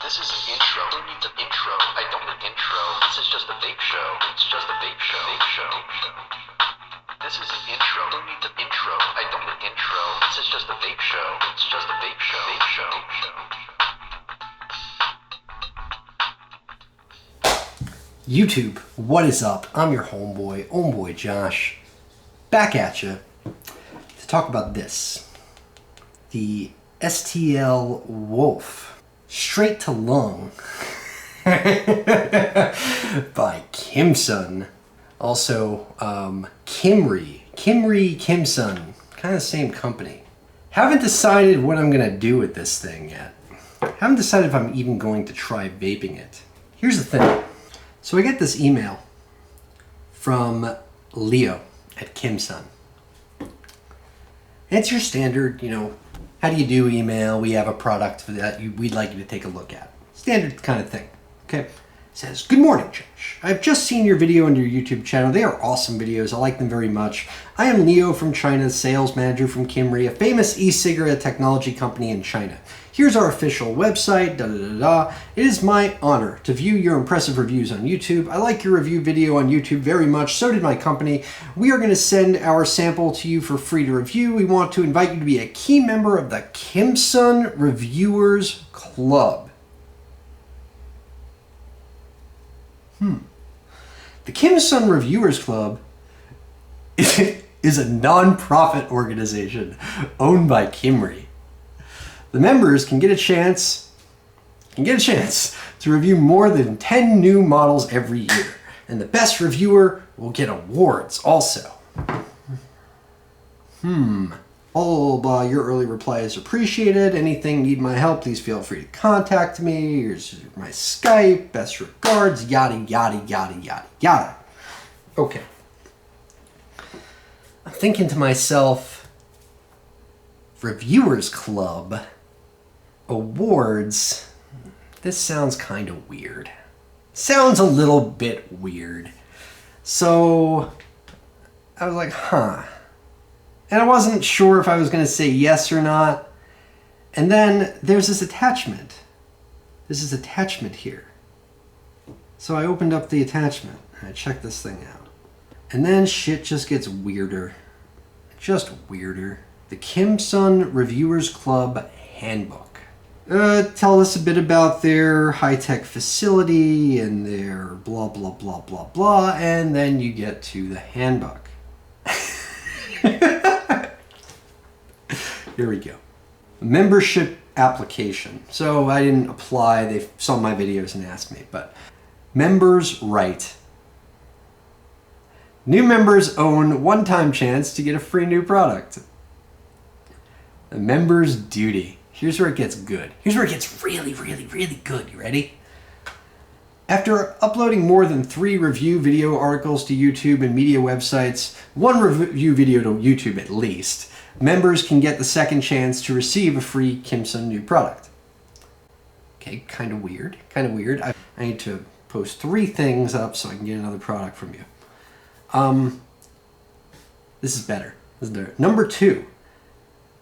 This is an intro. Who needs an intro? I don't need an intro. This is just a vape show. It's just a vape show. Vape show. This is an intro. Who needs an intro? I don't need an intro. This is just a vape show. It's just a vape show. Vape show. YouTube, what is up? I'm your homeboy Josh, back at you to talk about this. The STL Wolf Straight to Lung by Kimsun. Also, Kimree, Kimsun, kind of same company. Haven't decided what I'm gonna do with this thing yet. Haven't decided if I'm even going to try vaping it. Here's the thing. So I get this email from Leo at Kimsun. And it's your standard, how do you do email? We have a product that we'd like you to take a look at. Standard kind of thing, okay? It says, good morning, Josh. I've just seen your video on your YouTube channel. They are awesome videos. I like them very much. I am Leo from China, sales manager from Kimree, a famous e-cigarette technology company in China. Here's our official website, It is my honor to view your impressive reviews on YouTube. I like your review video on YouTube very much. So did my company. We are going to send our sample to you for free to review. We want to invite you to be a key member of the Kimsun Reviewers Club. The Kimsun Reviewers Club is a non-profit organization owned by Kimree. The members can get a chance to review more than 10 new models every year. And the best reviewer will get awards also. All of your early reply is appreciated. Anything need my help, please feel free to contact me. Here's my Skype. Best regards, yada, yada, yada, yada, yada. Okay. I'm thinking to myself, Reviewers Club, awards, this sounds kind of weird. Sounds a little bit weird. So I was like, And I wasn't sure if I was going to say yes or not. And then there's this attachment. This is attachment here. So I opened up the attachment and I checked this thing out. And then shit just gets weirder. Just weirder. The Kimsun Reviewers Club Handbook. Tell us a bit about their high-tech facility and their blah, blah, blah, blah, blah. And then you get to the handbook. Here we go. Membership application. So I didn't apply. They saw my videos and asked me. But members' right. New members own one-time chance to get a free new product. The member's duty. Here's where it gets good. Here's where it gets really, really, really good. You ready? After uploading more than 3 review video articles to YouTube and media websites, 1 review video to YouTube at least, members can get the second chance to receive a free Kimsun new product. Okay, kind of weird. I need to post 3 things up so I can get another product from you. This is better. Number 2.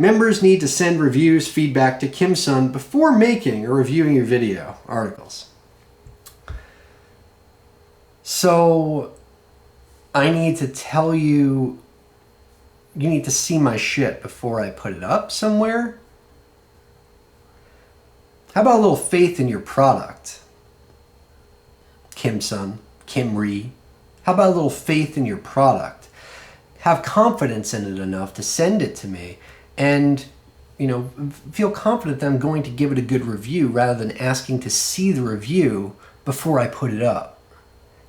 Members need to send reviews, feedback to Kimsun before making or reviewing your video articles. So I need to tell you, you need to see my shit before I put it up somewhere? How about a little faith in your product? Kimsun, Kimree. How about a little faith in your product? Have confidence in it enough to send it to me and, feel confident that I'm going to give it a good review rather than asking to see the review before I put it up.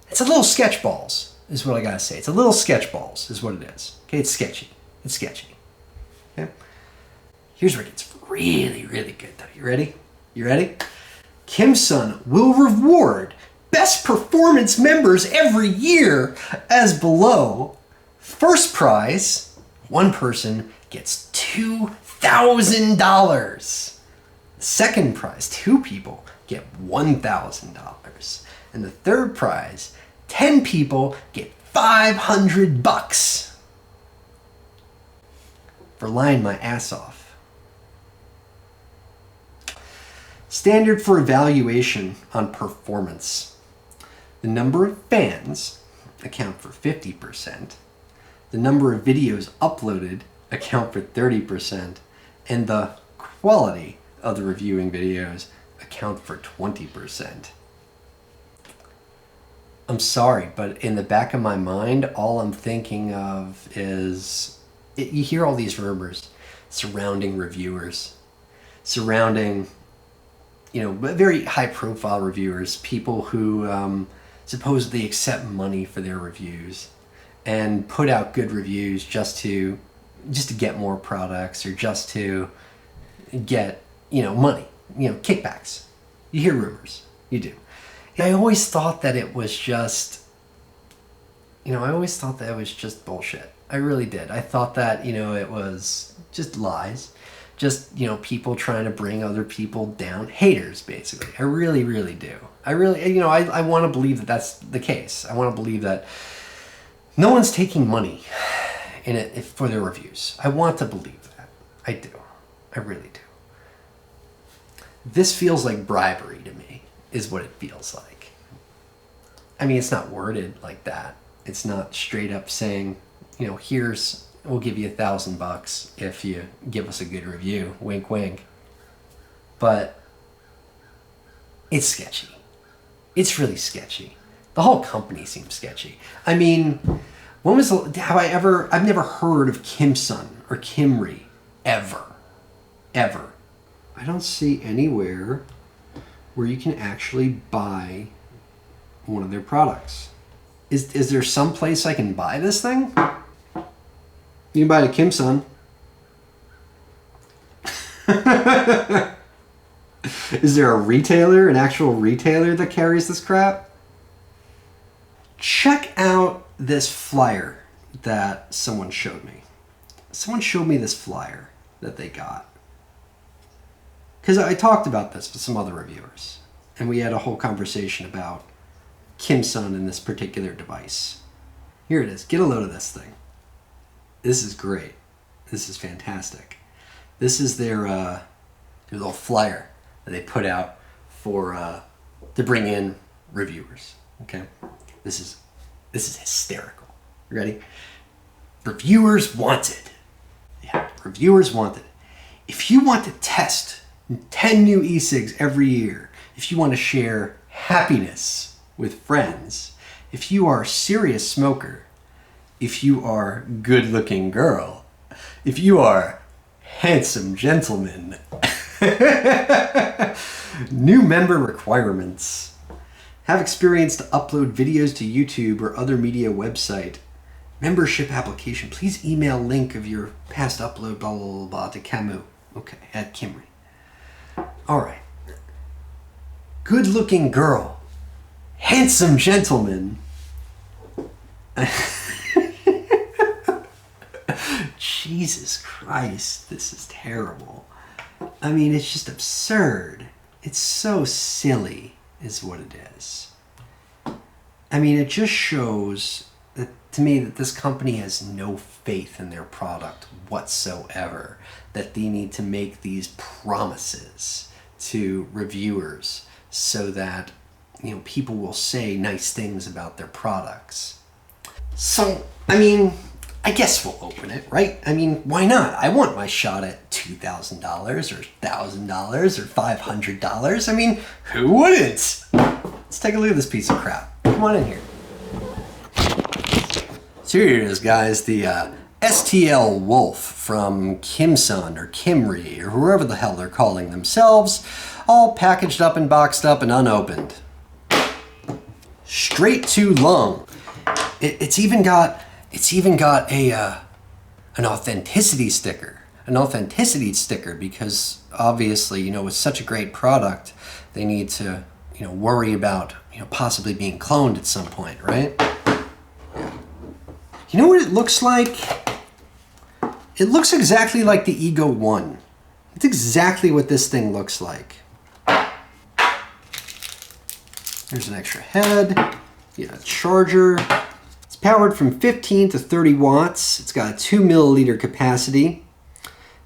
It's a little sketchballs, is what I gotta say. It's a little sketchballs, is what it is. Okay, it's sketchy. It's sketchy. Okay? Here's where it gets really, really good, though. You ready? You ready? Kimsun will reward best performance members every year as below. First prize, one person gets $2,000. Second prize, 2 people get $1,000. And the third prize, 10 people get $500 for lying my ass off. Standard for evaluation on performance. The number of fans account for 50%. The number of videos uploaded account for 30%. And the quality of the reviewing videos account for 20%. I'm sorry, but in the back of my mind, all I'm thinking of is, you hear all these rumors surrounding reviewers, surrounding, very high profile reviewers, people who supposedly accept money for their reviews and put out good reviews just to get more products or just to get, money, kickbacks. You hear rumors. You do. And I always thought that it was just, bullshit. I really did. I thought that, it was just lies. Just, people trying to bring other people down. Haters, basically. I really, really do. I really, I want to believe that that's the case. I want to believe that no one's taking money in it for their reviews. I want to believe that. I do. I really do. This feels like bribery to me, is what it feels like. I mean, it's not worded like that. It's not straight up saying, we'll give you $1,000 if you give us a good review. Wink, wink. But it's sketchy. It's really sketchy. The whole company seems sketchy. I mean, I've never heard of Kimsun or Kimree ever. Ever. I don't see anywhere where you can actually buy one of their products. Is there some place I can buy this thing? You can buy it at Kimsun. Is there a retailer, an actual retailer that carries this crap? Check out this flyer that someone showed me. Someone showed me this flyer that they got. Because I talked about this with some other reviewers. And we had a whole conversation about Kimsun and this particular device. Here it is. Get a load of this thing. This is great. This is fantastic. This is their little flyer that they put out for to bring in reviewers. Okay, this is hysterical. You ready? Reviewers wanted. Yeah, reviewers wanted. If you want to test 10 new e-cigs every year, if you want to share happiness with friends, if you are a serious smoker, if you are good-looking girl, if you are handsome gentleman, new member requirements, have experience to upload videos to YouTube or other media website, membership application, please email link of your past upload, blah, blah, blah, blah, to Camus. Okay, at Kimree. All right. Good-looking girl, handsome gentleman. Jesus Christ, this is terrible. I mean, it's just absurd. It's so silly, is what it is. I mean, it just shows that, to me, that this company has no faith in their product whatsoever. That they need to make these promises to reviewers so that, people will say nice things about their products. So, I mean, I guess we'll open it, right? I mean, why not? I want my shot at $2,000 or $1,000 or $500. I mean, who wouldn't? Let's take a look at this piece of crap. Come on in here. So here it is, guys. The STL Wolf from Kimsun or Kimree or whoever the hell they're calling themselves, all packaged up and boxed up and unopened. Straight to lung. It's even got an authenticity sticker. An authenticity sticker because obviously, with such a great product, they need to, worry about, possibly being cloned at some point, right? You know what it looks like? It looks exactly like the Ego 1. It's exactly what this thing looks like. There's an extra head. Yeah, a charger. Powered from 15 to 30 watts. It's got a 2 milliliter capacity.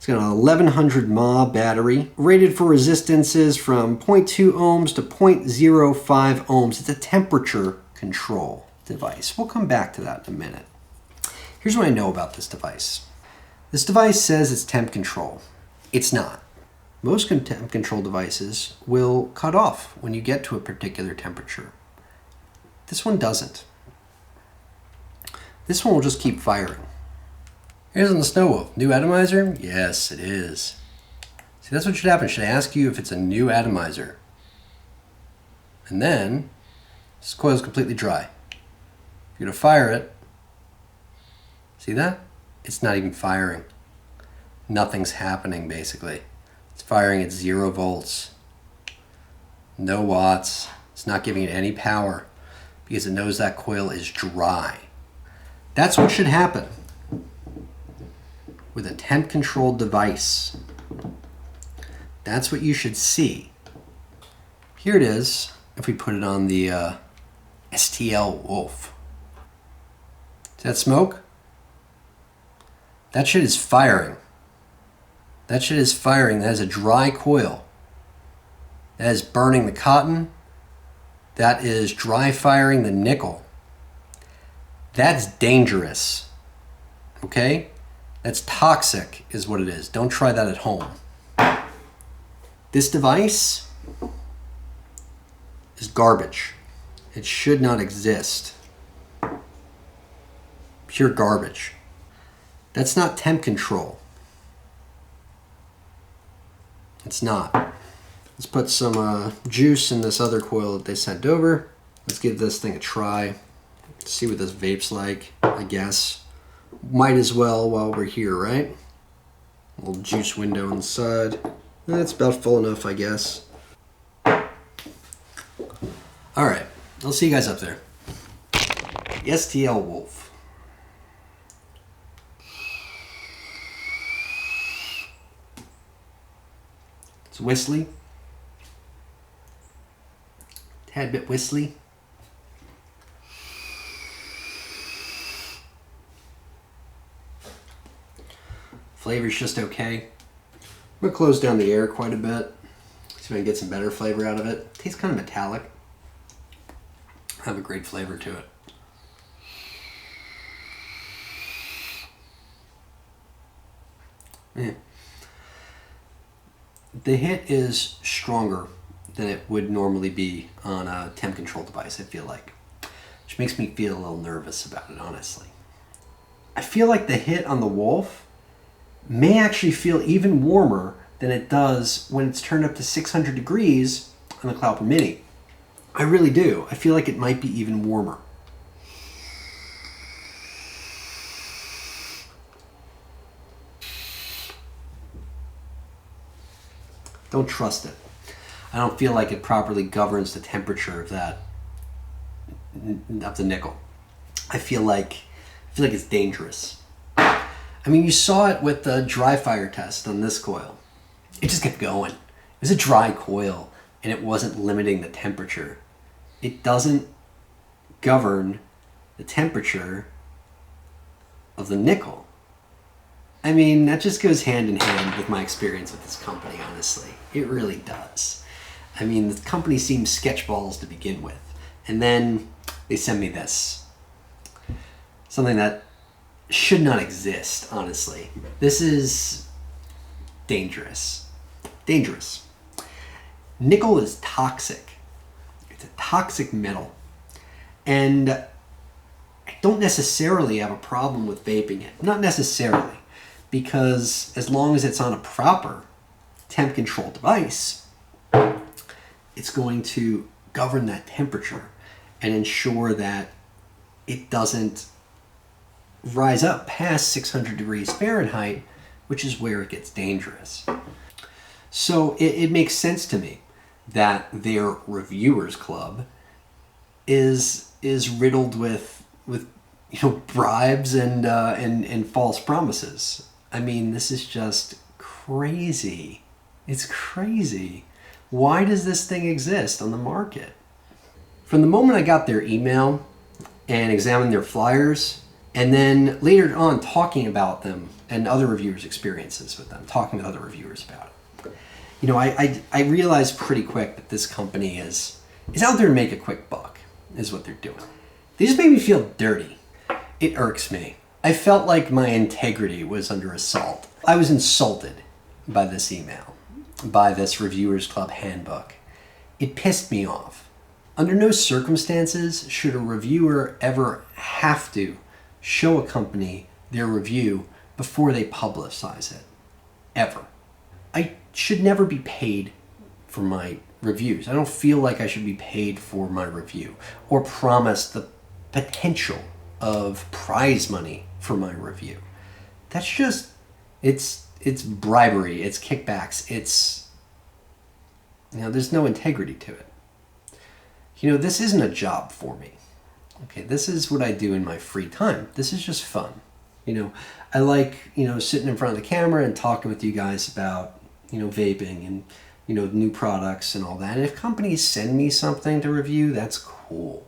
It's got an 1100 mAh battery, rated for resistances from 0.2 ohms to 0.05 ohms. It's a temperature control device. We'll come back to that in a minute. Here's what I know about this device. This device says it's temp control. It's not. Most temp control devices will cut off when you get to a particular temperature. This one doesn't. This one will just keep firing. Here's on the Snow Wolf. New atomizer? Yes, it is. See, that's what should happen. Should I ask you if it's a new atomizer? And then, this coil is completely dry. If you're going to fire it, see that? It's not even firing. Nothing's happening, basically. It's firing at 0 volts. No watts. It's not giving it any power because it knows that coil is dry. That's what should happen with a temp controlled device. That's what you should see. Here it is if we put it on the STL Wolf. Is that smoke? That shit is firing. That shit is firing. That is a dry coil. That is burning the cotton. That is dry firing the nickel. That's dangerous. Okay? That's toxic is what it is. Don't try that at home. This device is garbage. It should not exist. Pure garbage. That's not temp control. It's not. Let's put some juice in this other coil that they sent over. Let's give this thing a try. See what this vape's like, I guess. Might as well while we're here, right? A little juice window inside. That's about full enough, I guess. Alright, I'll see you guys up there. The STL Wolf. It's whistly. Tad bit whistly. Flavor's just okay. I'm gonna close down the air quite a bit. See if I can get some better flavor out of it. Tastes kind of metallic. Have a great flavor to it. Yeah. The hit is stronger than it would normally be on a temp control device, I feel like. Which makes me feel a little nervous about it, honestly. I feel like the hit on the Wolf may actually feel even warmer than it does when it's turned up to 600 degrees on the Cloudper Mini. I really do. I feel like it might be even warmer. Don't trust it. I don't feel like it properly governs the temperature of the nickel. I feel like it's dangerous. I mean, you saw it with the dry fire test on this coil. It just kept going. It was a dry coil and it wasn't limiting the temperature. It doesn't govern the temperature of the nickel. I mean, that just goes hand in hand with my experience with this company, honestly. It really does. I mean, the company seems sketchballs to begin with. And then they send me this. Something that should not exist, honestly. This is dangerous. Dangerous. Nickel is toxic. It's a toxic metal. And I don't necessarily have a problem with vaping it. Not necessarily. Because as long as it's on a proper temp control device, it's going to govern that temperature and ensure that it doesn't rise up past 600 degrees Fahrenheit, which is where it gets dangerous. So it makes sense to me that their reviewers club is riddled with bribes and false promises. I mean, this is just crazy. It's crazy. Why does this thing exist on the market? From the moment I got their email and examined their flyers, And then later on talking about them and other reviewers' experiences with them, talking with other reviewers about it. You know, I realized pretty quick that this company is out there to make a quick buck, is what they're doing. They just make me feel dirty. It irks me. I felt like my integrity was under assault. I was insulted by this email, by this Reviewers Club Handbook. It pissed me off. Under no circumstances should a reviewer ever have to show a company their review before they publicize it. Ever. I should never be paid for my reviews. I don't feel like I should be paid for my review or promised the potential of prize money for my review. That's just, it's bribery, it's kickbacks, it's, you know, there's no integrity to it. You know, this isn't a job for me. Okay, this is what I do in my free time. This is just fun. You know, I like, you know, sitting in front of the camera and talking with you guys about, you know, vaping and, you know, new products and all that. And if companies send me something to review, that's cool.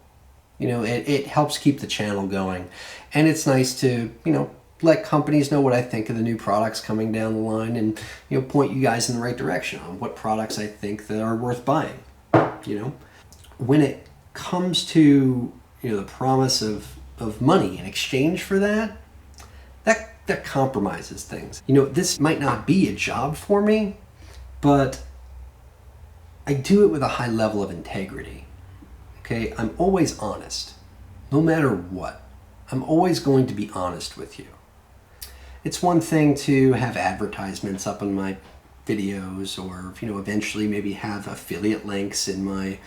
You know, it helps keep the channel going. And it's nice to, you know, let companies know what I think of the new products coming down the line and, you know, point you guys in the right direction on what products I think that are worth buying. You know, when it comes to, you know, the promise of money in exchange for that compromises things. You know, this might not be a job for me, but I do it with a high level of integrity. Okay, I'm always honest, no matter what. I'm always going to be honest with you. It's one thing to have advertisements up on my videos or, you know, eventually maybe have affiliate links in my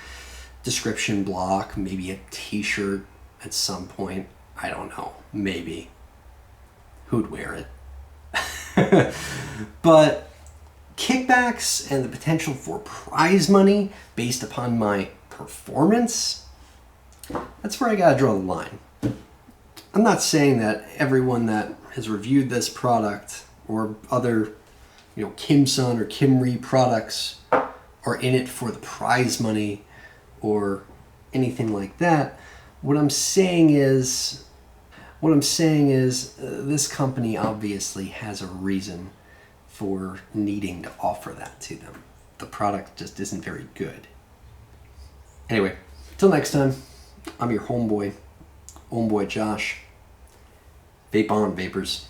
description block, maybe a t-shirt at some point. I don't know, maybe. Who'd wear it? But kickbacks and the potential for prize money based upon my performance, that's where I gotta draw the line. I'm not saying that everyone that has reviewed this product or other, you know, Kimsun or Kimree products are in it for the prize money or anything like that. What I'm saying is this company obviously has a reason for needing to offer that to them. The product just isn't very good. Anyway, till next time, I'm your homeboy Josh. Vape on, vapors.